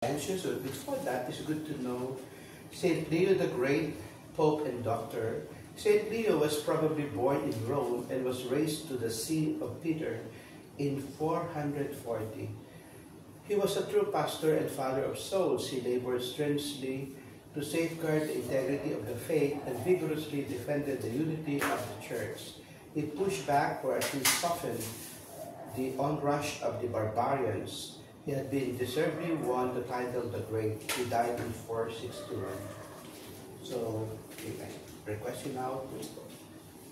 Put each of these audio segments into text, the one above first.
So before that, it's good to know Saint Leo the Great, Pope and Doctor. Saint Leo was probably born in Rome and was raised to the See of Peter in 440. He was a true pastor and father of souls. He labored strenuously to safeguard the integrity of the faith and vigorously defended the unity of the Church. He pushed back, or at least softened, the onrush of the barbarians. He had been deservedly won the title the Great. He died in 461. So, I request you now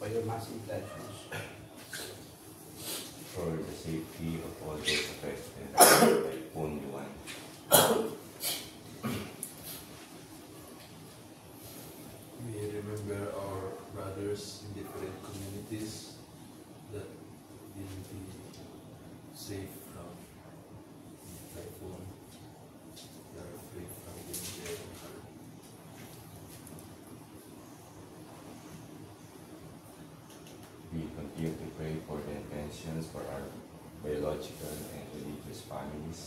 for your mass intentions. For the safety of all those affected, only one. We remember our brothers in different communities that will be safe from typhoon. They are free from danger and harm. We continue to pray for the intentions for our biological and religious families,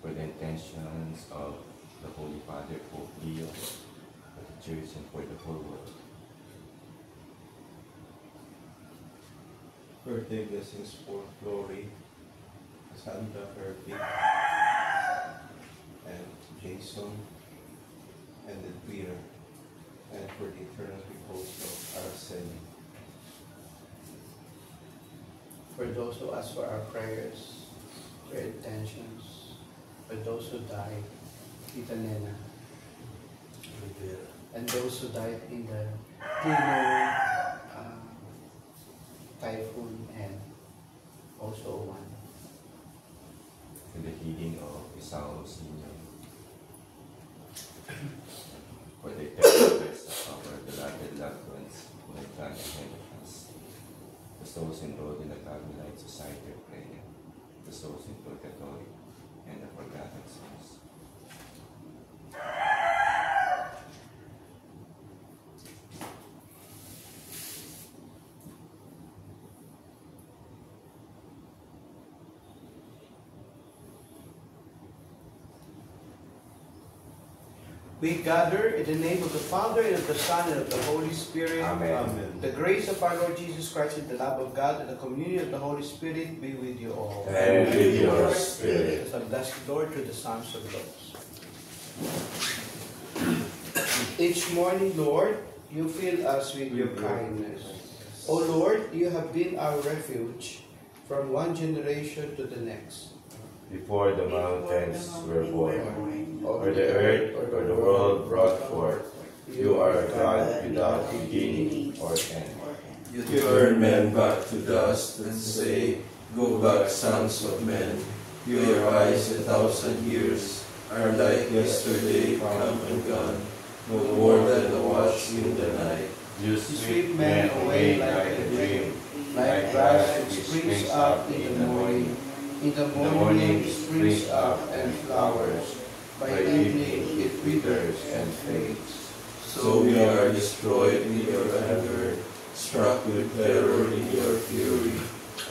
for the intentions of the Holy Father, Pope Leo, for the Church and for the whole world. Birthday blessings for Glory, Sandra Kirby, and Jason, and the Twitter, and for the eternal repose of Araceli. For those who ask for our prayers, for intentions, for those who died, Tita Nena, Rivera. and those who died in the Tino typhoon and also one. For the healing of Isao Senior, for the eternal rest of our beloved loved ones who have gone ahead of us, the souls enrolled in the Carmelite Society of Prayer, the souls in Purgatory, and the forgotten souls. We gather in the name of the Father, and of the Son, and of the Holy Spirit. Amen. Amen. The grace of our Lord Jesus Christ and the love of God and the communion of the Holy Spirit be with you all. And with your spirit. Let us bless the Lord through the Psalms of those. Each morning, Lord, you fill us with your kindness. O Lord, you have been our refuge from one generation to the next. Before the mountains were born, or the earth or the world brought forth, you are God without beginning or end. You turn men back to dust and say, "Go back, sons of men. Your eyes 1,000 years are like yesterday come and gone, no more than a watch in the night." You Sweep men away like a dream, like grass which springs up in the morning. In the morning it springs up and flowers. By evening it withers and fades. So we are destroyed in your anger, struck with terror in your fury.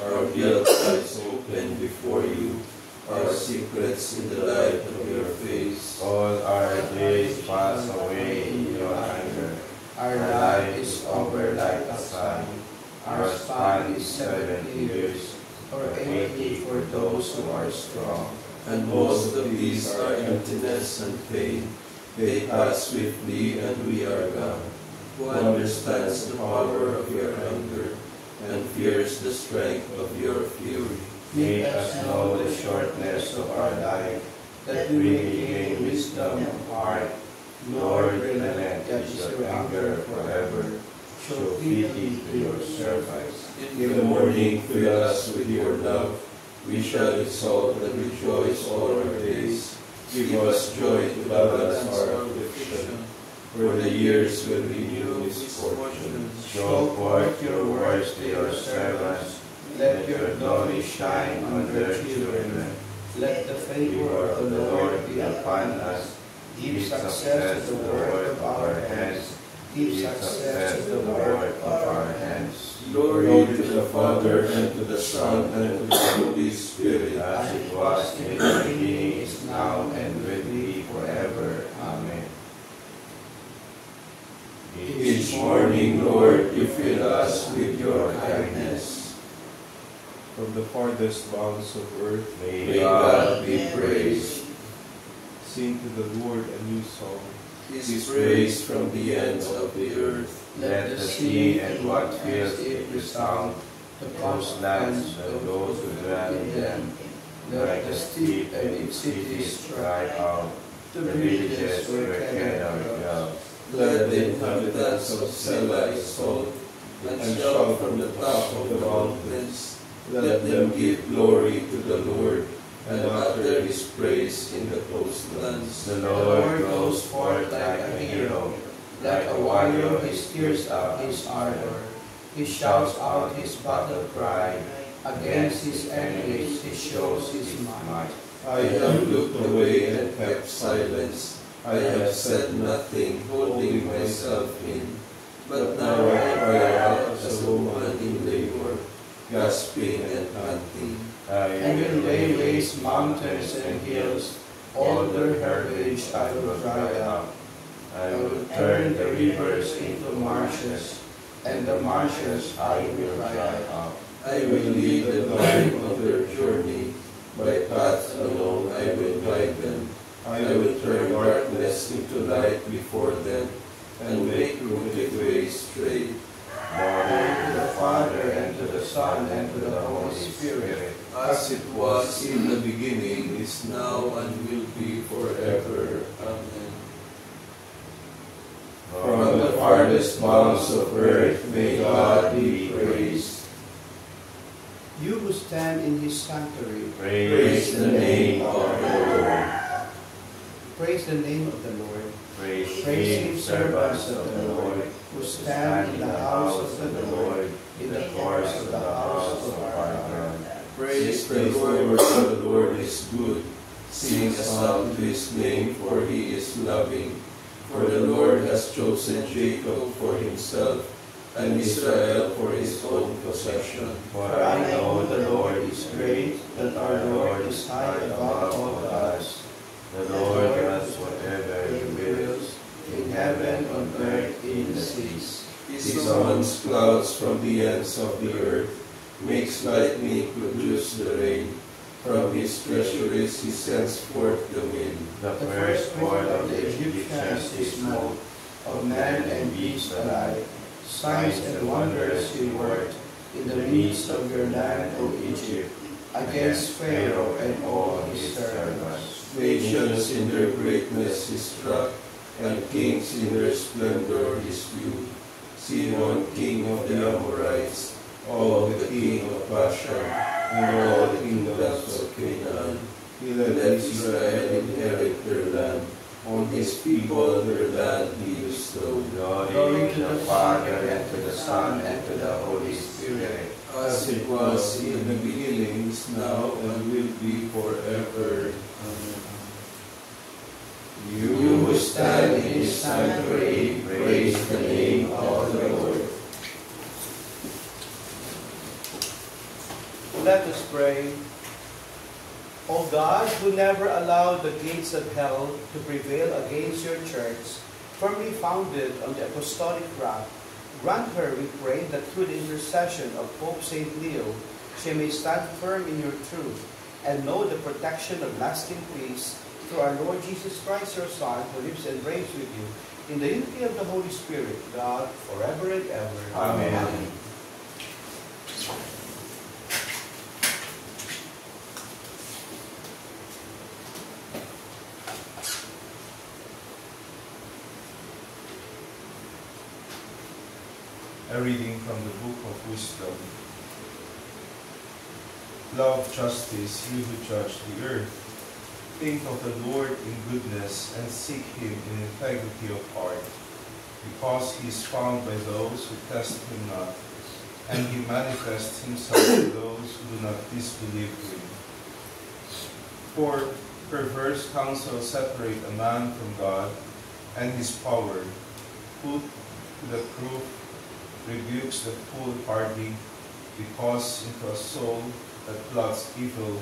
Our guilt lies open before you, our secrets in the light of your face. All our days pass away in your anger. Our life is over like a sun. Our span is 70 years, or 80 for those who are strong. And most of these are emptiness and pain. They pass swiftly and we are gone. Who understands the power of your anger and fears the strength of your fury? Make us know the shortness of our life, that we may gain wisdom of heart. Lord, relent at your anger forever. Show pity to your servants. In the morning fill us with your love. We shall exalt and rejoice all our days. Give us joy to balance our affliction, for the years will renew misfortune. Show forth your words to your servants. Let your glory shine on their children. Let the favor of the Lord be upon us. Give success to the work of our hands. Give success to the work of our hands. Glory to the Father, and to the Son, and to the Holy Spirit. As it was in the beginning, is now, farthest bounds of earth, May God be praised. sing to the Lord a new song. His praise from the ends of the earth. Let the sea and what fills it resound. The coastlands and those who dwell in them. Like the steep and its cities cry out. The villages where Kedar dwells. Let the inhabitants of Selah exalt and shout from the top of the mountains. Let them give glory to the Lord and utter his praise in the coastlands. The Lord goes forth like a hero. Like a warrior he stirs up his ardor. He shouts out his battle cry. Against his enemies he shows his might. I have looked away and kept silence. I have said nothing, holding myself in. But now I cry out as a woman in labor, gasping and panting. I will lay waste mountains and hills. All their herbage I will dry up. I will turn the rivers into marshes, and the marshes I will dry up. I will lead them on their journey. By paths alone I will guide them. I will turn darkness into light before them, and make crooked ways straight. Glory to the Father, and to the Son, and to the Holy Spirit. As it was in the beginning, is now, and will be forever. Amen. From the farthest bounds of earth, may God be praised. You who stand in his sanctuary, Praise the name of the Lord. praise the name of the Lord. Praise Praise ye him, servants of the Lord, who stand in the house of the Lord, in the courts of the house of our God. Praise the Lord, for the Lord is good. Sing a psalm to his name, for he is loving. For the Lord has chosen Jacob for himself, and Israel for his own possession. For I know the Lord is great, that our Lord is high above all gods. The Lord does whatever he wills, in heaven, on earth, in the seas. He summons clouds from the ends of the earth, makes lightning produce the rain. From his treasuries he sends forth the wind. The firstborn of the Egyptians is smoke, of man and beast alike. Signs and wonders he worked in the midst of your land, O Egypt, against Pharaoh and all his servants. Nations in their greatness he struck, and kings in their splendor he slew. Sihon, king of the Amorites, Og, the king of Bashan, and all the kingdoms of Canaan. He let Israel inherit their land. On his people their land he bestowed. Glory to the Father, and to the Son, and to the Holy Spirit. As it was in the beginning, is now, and will be forever. Amen. You who stand in his sanctuary, praise the name of the Lord. Let us pray. O God, who never allowed the gates of hell to prevail against your church, firmly founded on the apostolic rock, grant her, we pray, that through the intercession of Pope St. Leo, she may stand firm in your truth and know the protection of lasting peace through our Lord Jesus Christ, your Son, who lives and reigns with you in the unity of the Holy Spirit, God, forever and ever. Amen. A reading from the Book of Wisdom. Love justice, you who judge the earth. Think of the Lord in goodness and seek him in integrity of heart, because he is found by those who test him not, and he manifests himself to those who do not disbelieve him. For perverse counsel separate a man from God, and his power, put to the proof, rebukes the foolhardy, because into a soul that plots evil,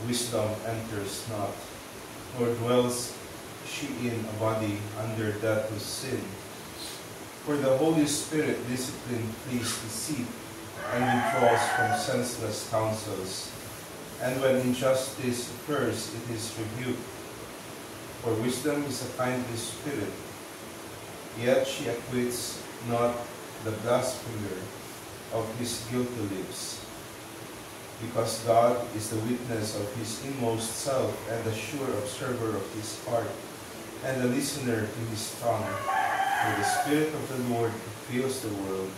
wisdom enters not, nor dwells she in a body under death of sin. For the Holy Spirit discipline flees deceit, and withdraws from senseless counsels. And when injustice occurs, it is rebuked. For wisdom is a kindly spirit, yet she acquits not the blasphemer of his guilty lips. Because God is the witness of his inmost self, and the sure observer of his heart, and the listener to his tongue. For the Spirit of the Lord who fills the world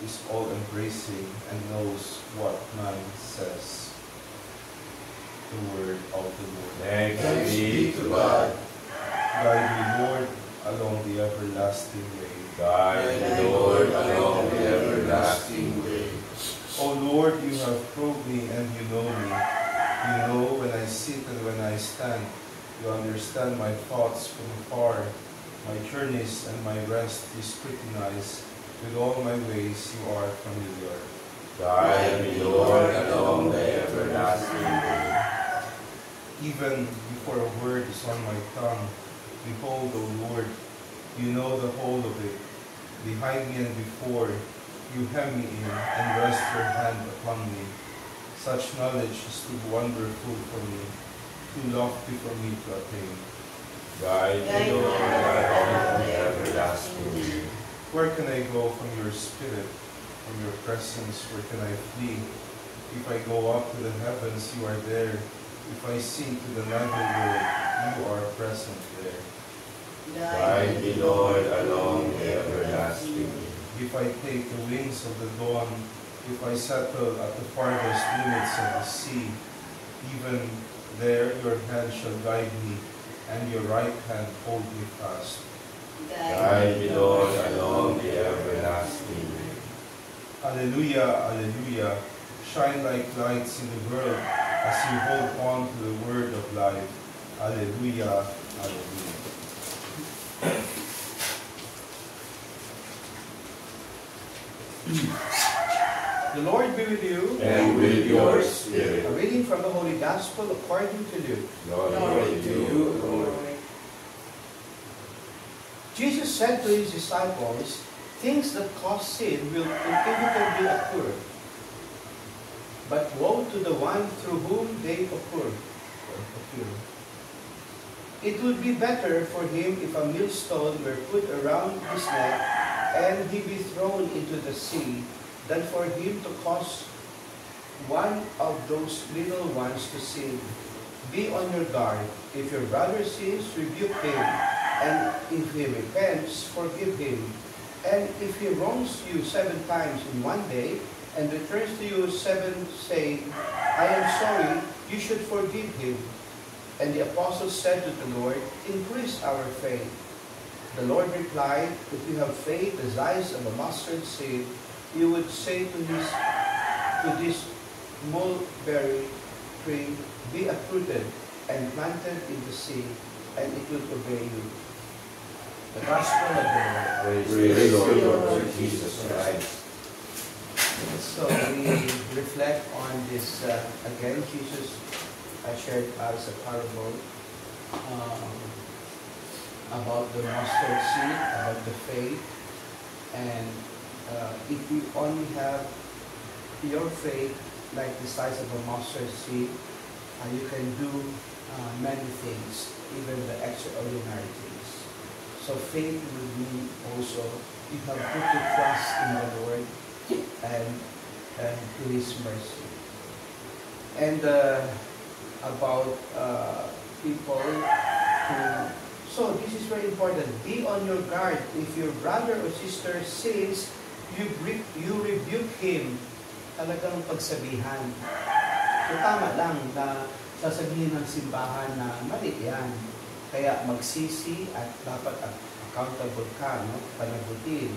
is all-embracing and knows what man says. The word of the Lord. Thanks be to God. Guide me, Lord, along the everlasting way. Guide the Lord along the everlasting way. O Lord, you have probed me and you know me. You know when I sit and when I stand. You understand my thoughts from afar. My journeys and my rest you scrutinize. With all my ways you are familiar. Guide me, Lord, along the everlasting way. Even before a word is on my tongue, behold, O Lord, you know the whole of it. Behind me and before, you hem me in and rest your hand upon me. Such knowledge is too wonderful for me, too lofty for me to attain. Guide me, Lord, along the everlasting way. Where can I go from your spirit? From your presence, where can I flee? If I go up to the heavens, you are there. If I sink to the netherworld, you are present there. Guide me, Lord, along the everlasting way. If I take the wings of the dawn, if I settle at the farthest limits of the sea, even there your hand shall guide me, and your right hand hold me fast. Guide me, Lord, along the everlasting way. Alleluia, alleluia. Shine like lights in the world as you hold on to the word of life. Alleluia, alleluia. The Lord be with you. And with your spirit. A reading from the Holy Gospel according to Luke. Glory to you, Lord. Jesus said to his disciples, things that cause sin will inevitably occur. But woe to the one through whom they occur. It would be better for him if a millstone were put around his neck and he be thrown into the sea, than for him to cause one of those little ones to sin. Be on your guard. If your brother sins, rebuke him, and if he repents, forgive him. And if he wrongs you 7 times in one day, and returns to you 7 saying, I am sorry, you should forgive him. And the apostles said to the Lord, increase our faith. The Lord replied, if you have faith the size of a mustard seed, you would say to this mulberry tree, be uprooted and planted in the sea, and it will obey you. The Gospel of the Lord. Praise the Lord Jesus Christ. So we reflect on this, again, Jesus shared us a parable about the mustard seed, about the faith, and if you only have your faith like the size of a mustard seed, you can do many things, even the extraordinary things. So faith will mean also you have put your trust in the Lord and to His mercy. And about people who, so this is very important, be on your guard. If your brother or sister sins, you rebuke him. Talagang pagsabihan. So tama lang na sasabihin ng simbahan na mali yan. Kaya magsisi at dapat accountable ka, no? Panagutin.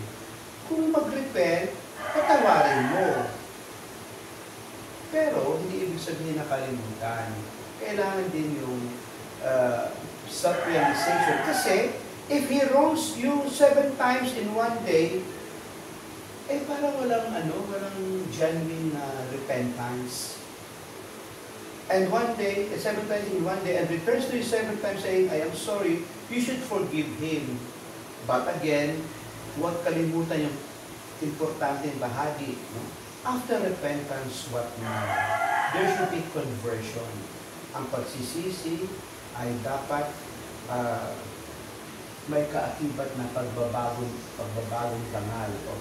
Kung mag-repent, patawarin mo. Pero hindi ibig sabihin na kalimutan. Kailangan din yung self-realization. Kasi if he wrongs you 7 times in one day, parang walang genuine repentance. And one day, 7 times in one day, and returns to you 7 times saying, I am sorry, you should forgive him. But again, huwag kalimutan yung importanteng bahagi. No? After repentance, what now? There should be conversion. Ang pagsisisi ay dapat may kaakibat na pagbabagong dangal o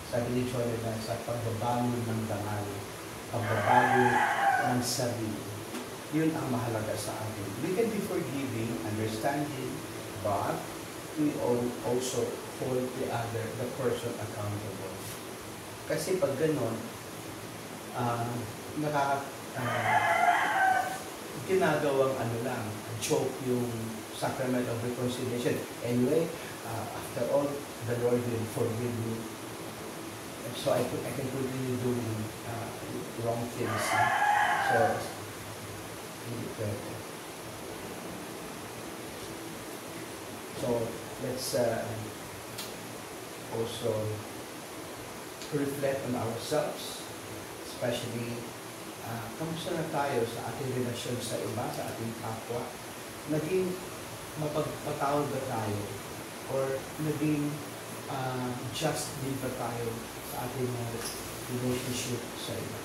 sabi ni Chole na sa pagbabago ng dangal, pagbabago ng sarili. Yun ang mahalaga sa atin. We can be forgiving, understanding, but we also hold the person accountable. Kasi pag gano'n, ginagawang joke yung sacrament of reconciliation. Anyway, after all, the Lord will forgive me. So I can continue doing wrong things. So, hindi pwede. So, let's also reflect on ourselves, especially kamusta na tayo sa ating relasyon sa iba, sa ating kapwa. Naging mapagpatawad ba tayo? Or naging just din ba tayo sa ating relationship sa iba?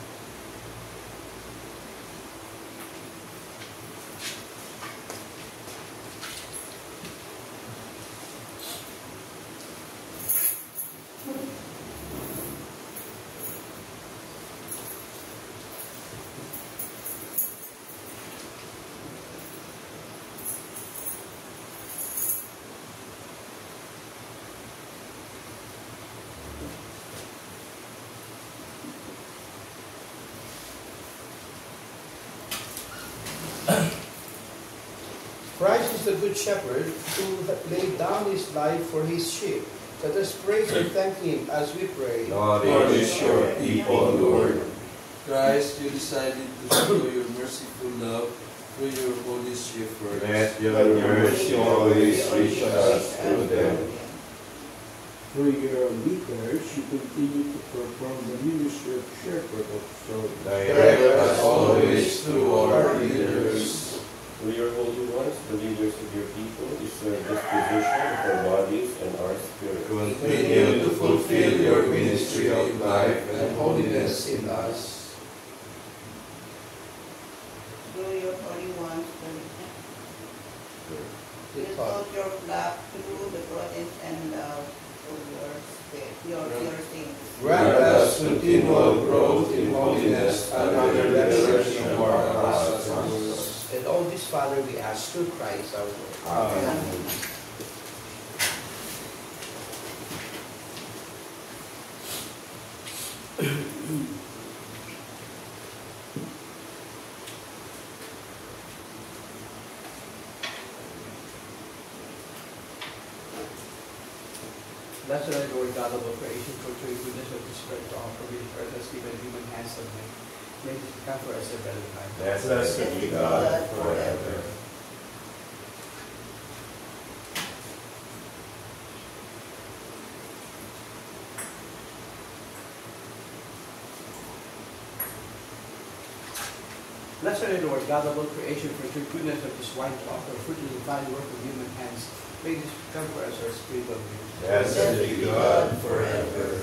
Christ is the good shepherd who laid down his life for his sheep. Let us praise and thank him as we pray. Lord is your people, Lord. Christ, you decided to show your merciful love through your holy shepherds. Let your mercy always reach us through them. Through your leaders, you continue to perform the ministry of shepherd of souls. Direct us always through our leaders. Through your holy ones, the leaders of your people, discern disposition of our bodies and our spirits. Continue to fulfill your ministry of life and holiness in us. Through your holy ones, you taught your flock through the prudence and love of your spirit, your saints. Grant us continual growth in holiness under the direction of our apostles. And all this, Father, we ask through Christ our Lord. Amen. Blessed are the Lord God of all creation, for to your goodness of the Spirit to offer with earth has given human hands of men. May this become for us a better time. Blessed be God forever. Blessed are the Lord God of all creation, for to your goodness of this wine to offer fruit of the divine work of human hands. May this become for us our spiritual news. Blessed be God forever.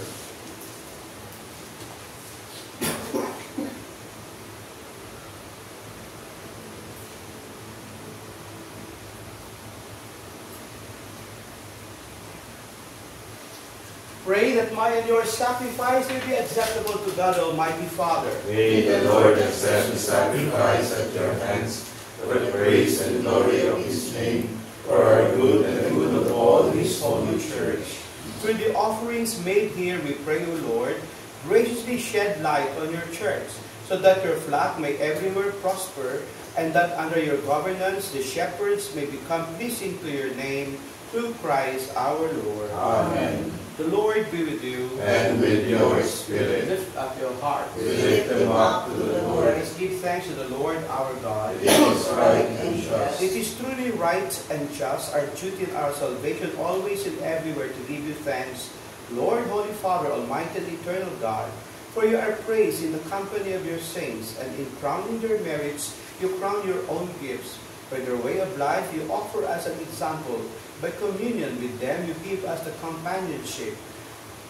Pray that my and your sacrifice will be acceptable to God Almighty Father. May the Lord accept the sacrifice at your hands for the praise and glory of his name, for our good and the good of all his holy church. Through the offerings made here, we pray, O Lord, graciously shed light on your church, so that your flock may everywhere prosper, and that under your governance the shepherds may become pleasing to your name, through Christ our Lord. Amen. The Lord be with you. And with your spirit. Lift up your hearts. We lift them up to the Lord. Let us give thanks to the Lord our God. It is right and just. It is truly right and just, our duty and our salvation, always and everywhere to give you thanks, Lord, Holy Father, Almighty and Eternal God, for you are praised in the company of your saints, and in crowning their merits, you crown your own gifts. By their way of life, you offer us an example. By communion with them, you give us the companionship.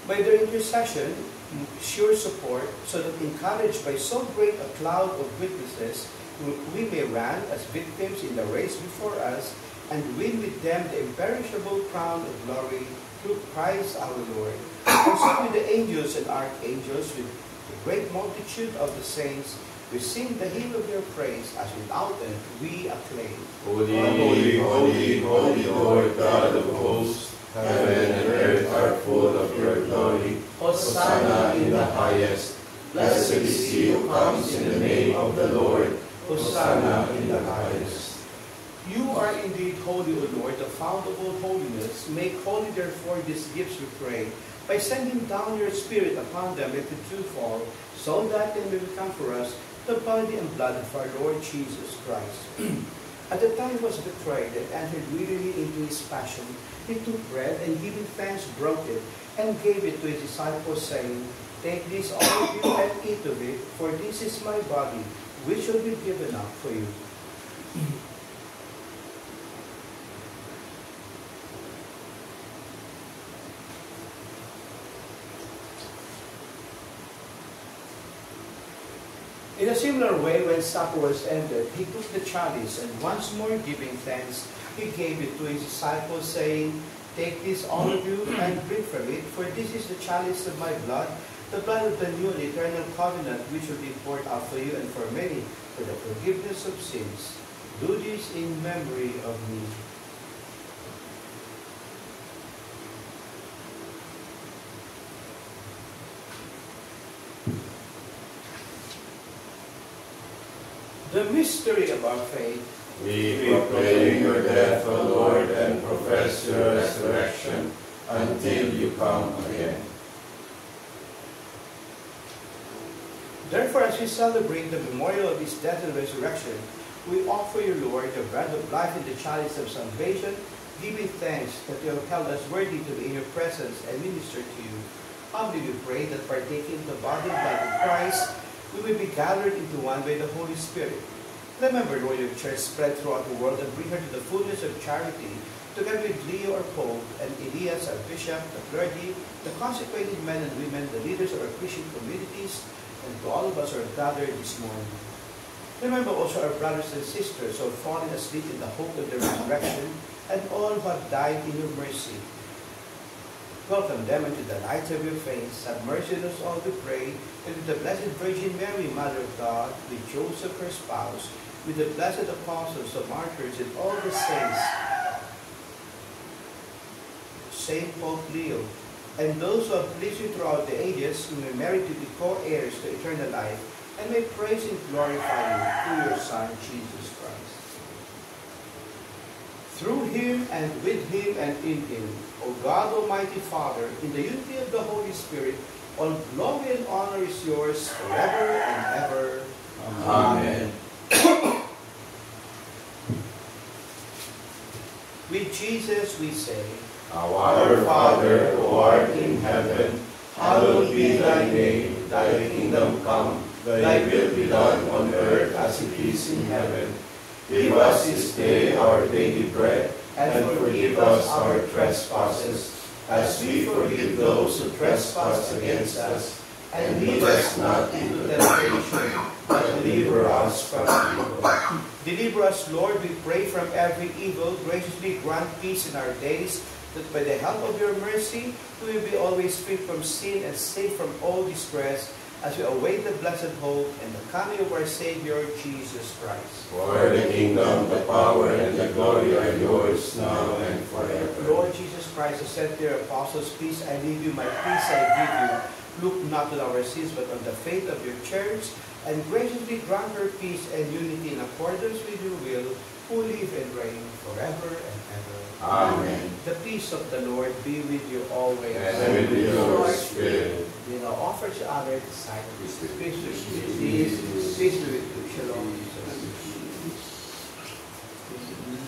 By their intercession, sure support, so that encouraged by so great a cloud of witnesses, we may run as victims in the race before us and win with them the imperishable crown of glory through Christ our Lord. And so with the angels and archangels, with the great multitude of the saints, we sing the hymn of your praise, as without end we acclaim. Holy, holy, holy, holy Lord God of hosts, heaven and earth are full of your glory. Hosanna in the highest. Blessed is he who comes in the name of the Lord. Hosanna in the highest. You are indeed holy, O Lord, the fount of all holiness. Make holy, therefore, these gifts, we pray, by sending down your Spirit upon them into true fall, so that they may become for us the body and blood of our Lord Jesus Christ. At the time he was betrayed and entered wearily into his passion, he took bread and giving thanks broke it and gave it to his disciples, saying, Take this, all of you, and eat of it, for this is my body, which will be given up for you. In a similar way, when supper was ended, he took the chalice, and once more giving thanks, he gave it to his disciples, saying, Take this, all of you, and drink from it, for this is the chalice of my blood, the blood of the new and eternal covenant, which will be poured out for you and for many, for the forgiveness of sins. Do this in memory of me. The mystery of our faith. We proclaim your death, O Lord, and profess your resurrection until you come again. Therefore, as we celebrate the memorial of his death and resurrection, we offer you, Lord, the bread of life and the chalice of salvation, giving thanks that you have held us worthy to be in your presence and minister to you. Humbly we pray that partaking the body and blood of Christ, we will be gathered into one by the Holy Spirit. Remember, Lord, your church spread throughout the world and bring her to the fullness of charity, together with Leo, our Pope, and Elias, our Bishop, the clergy, the consecrated men and women, the leaders of our Christian communities, and to all of us who are gathered this morning. Remember also our brothers and sisters who have fallen asleep in the hope of the resurrection, and all who have died in your mercy. Welcome them into the light of your face. Have mercy on us all, we pray, and with the Blessed Virgin Mary, Mother of God, with Joseph, her spouse, with the blessed apostles, the martyrs, and all the saints, Saint Pope Leo, and those who have pleased you throughout the ages, who may merit to be co-heirs to eternal life, and may praise and glorify you through your Son, Jesus Christ. Through him, and with him, and in him, O God, Almighty Father, in the unity of the Holy Spirit, all glory and honor is yours forever and ever. Amen. With Jesus we say, Our Father, who art in heaven, hallowed be thy name. Thy kingdom come, thy will be done on earth as it is in heaven. Give us this day our daily bread, and forgive us our trespasses, as we forgive those who trespass against us. And lead us not into temptation, but deliver us from evil. Deliver us, Lord, we pray, from every evil. Graciously grant peace in our days, that by the help of your mercy, we will be always free from sin and safe from all distress, as we await the blessed hope and the coming of our Savior, Jesus Christ. For the kingdom, the power, and the glory are yours now and forever. Lord Jesus Christ, who said to your apostles, Peace I leave you, my peace I give you. Look not on our sins, but on the faith of your church, and graciously grant her peace and unity in accordance with your will, who live and reign forever and ever. Amen. The peace of the Lord be with you always. And with your spirit. We now offer to others the sign of Peace be peace be with you. Shalom.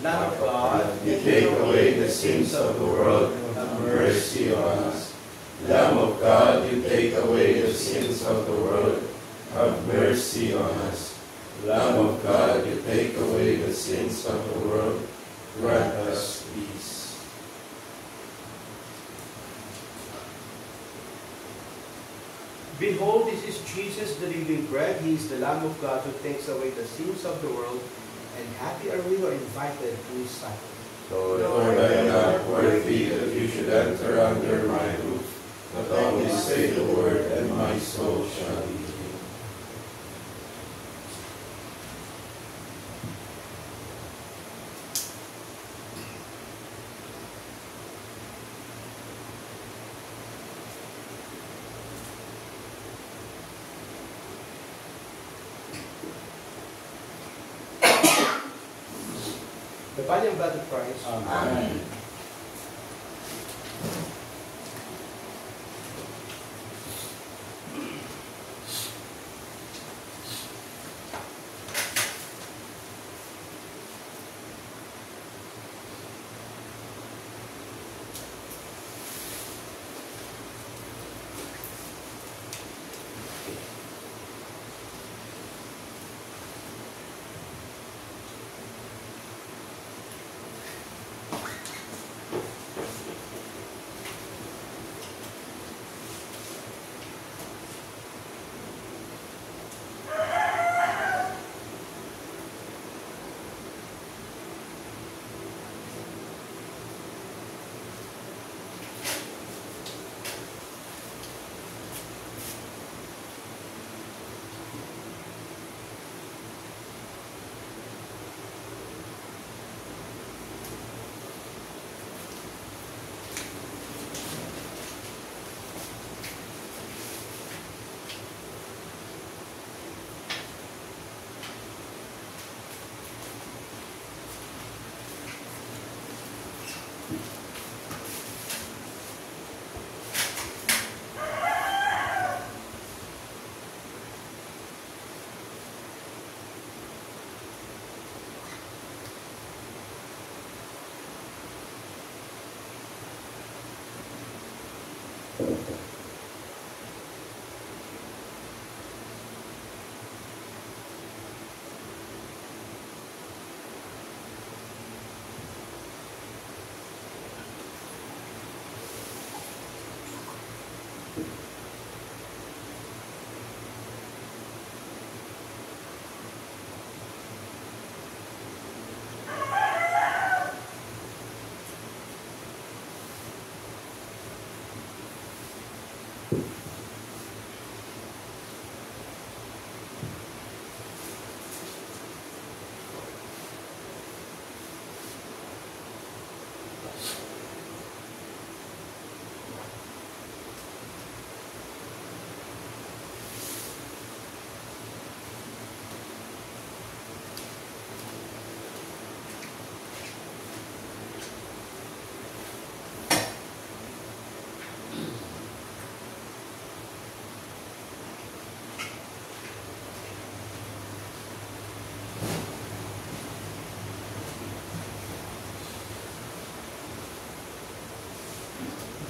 Lamb of God, You take away the sins of the world, have mercy on us. Lamb of God, you take away the sins of the world, have mercy on us. Lamb of God, you take away the sins of the world, grant us peace. Behold, this is Jesus, the living bread. He is the Lamb of God who takes away the sins of the world. And happy are we who are invited to his supper. Lord, I am not worthy that you should enter under my roof, but only say the word, and my soul shall be healed. The body and blood of Christ. Amen.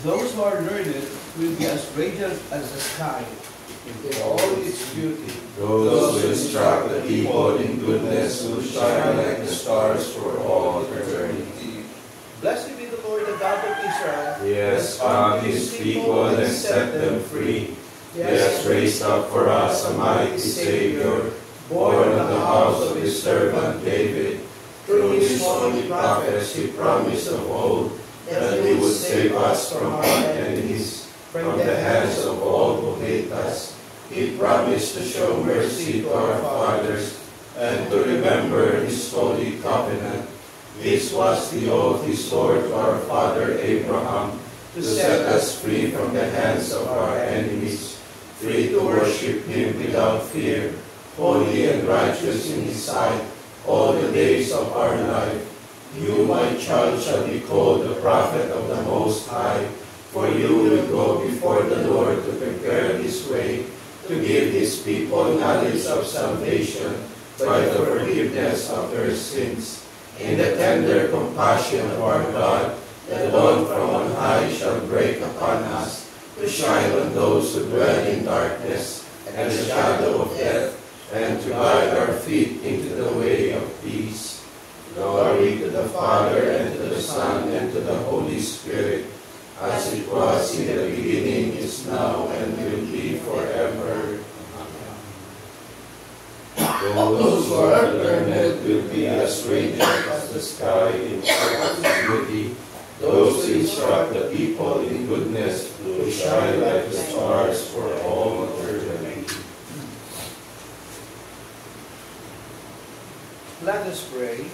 Those who are learned will be as radiant as the sky in all its beauty. Those who instruct the people in goodness will shine like the stars for all eternity. Blessed be the Lord, the God of Israel. He has found his people and set them free. He has raised up for us a mighty Savior, born of the house of his servant David. Through his holy prophets he promised of old that he would save us from our enemies, from the hands of all who hate us. He promised to show mercy to our fathers and to remember his holy covenant. This was the oath he swore to our father Abraham, to set us free from the hands of our enemies, free to worship him without fear, holy and righteous in his sight all the days of our life. You, my child, shall be called the prophet of the Most High, for you will go before the Lord to prepare his way, to give his people knowledge of salvation by the forgiveness of their sins. In the tender compassion of our God, the dawn from on high shall break upon us, to shine on those who dwell in darkness and the shadow of death, and to guide our feet into the way of peace. Glory to the Father, and to the Son, and to the Holy Spirit, as it was in the beginning, is now, and will be forever. as radiant as the sky in perfect beauty. Those who instruct the people in goodness will shine like the stars for all eternity. Let us pray.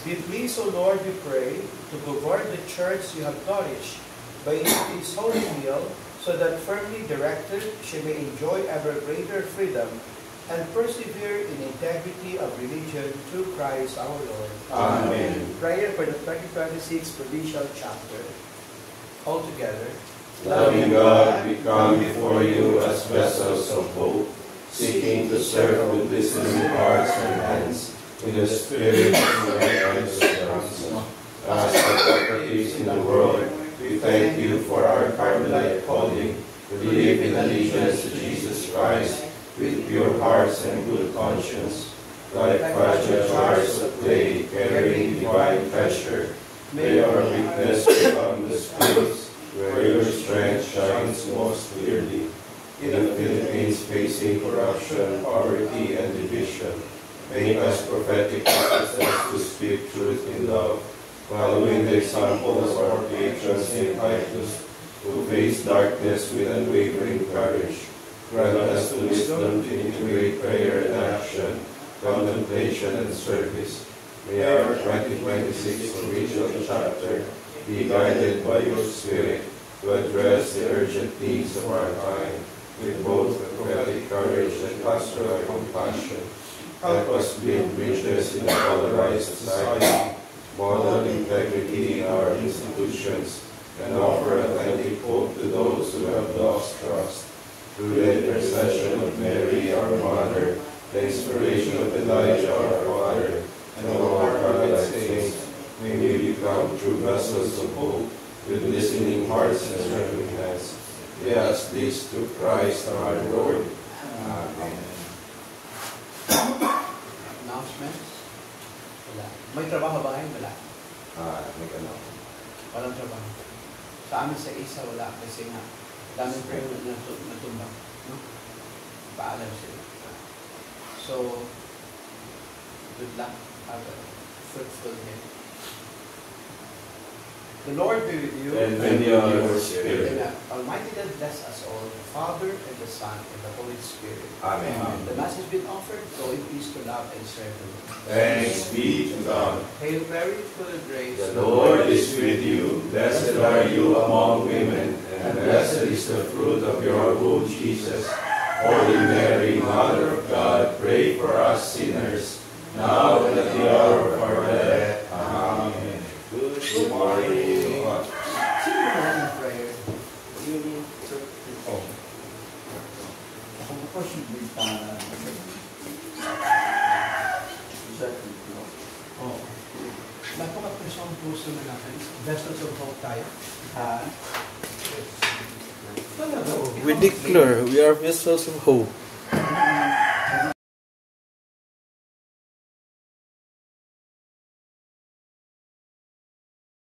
Be pleased, O Lord, we pray, to govern the church you have nourished by His holy will, so that firmly directed she may enjoy ever greater freedom and persevere in integrity of religion through Christ our Lord. Amen. Prayer for the 2026 Provincial Chapter. All together. Loving God, we come before you as vessels of hope, seeking to serve with listening hearts and hands, in the spirit and righteous counsel. As authorities in the world, we thank you for our Carmelite calling. We live in allegiance to Jesus Christ, with pure hearts and good conscience. Like fragile jars of clay carrying divine treasure, may our weakness become the space where your strength shines most clearly. In the Philippines facing corruption, poverty, and division, make us prophetic witnesses to speak truth in love, following the example of our patron St. Titus, who faced darkness with unwavering courage. Grant us the wisdom to integrate prayer and action, contemplation and service. May our 2026 Provincial Chapter be guided by your Spirit to address the urgent needs of our time with both prophetic courage and pastoral compassion. Help us build bridges in a polarized society, model integrity in our institutions, and offer authentic hope to those who have lost trust. Through the intercession of Mary, our Mother, the inspiration of Elijah, our Father, and all our Carmelite saints, may we become true vessels of hope, with listening hearts and serving hands. We ask this through Christ our Lord. Amen. Announcements? Wala. May trabaho ba ngayon? Wala. May ano. Walang trabaho. Sa amin sa isa, wala. Kasi nga, daming prayer na natumbang. No? Paalam sila. So, good luck. Have a fruitful day. The Lord be with you. And with your spirit. And Almighty God bless us all, the Father, and the Son, and the Holy Spirit. Amen. The Mass has been offered. Go in peace to love and serve the Lord. Thanks be to God. Hail Mary, full of grace. The Lord is with you. Blessed are you among women, and blessed is the fruit of your womb, Jesus. Holy Mary, Mother of God, pray for us sinners, now and at the hour of our death. Amen. Good morning. Sino ba ng prayer? Ako po siya para Napaka-presyon ang puso na natin. Vessels of hope tayo. we declare we are vessels of hope.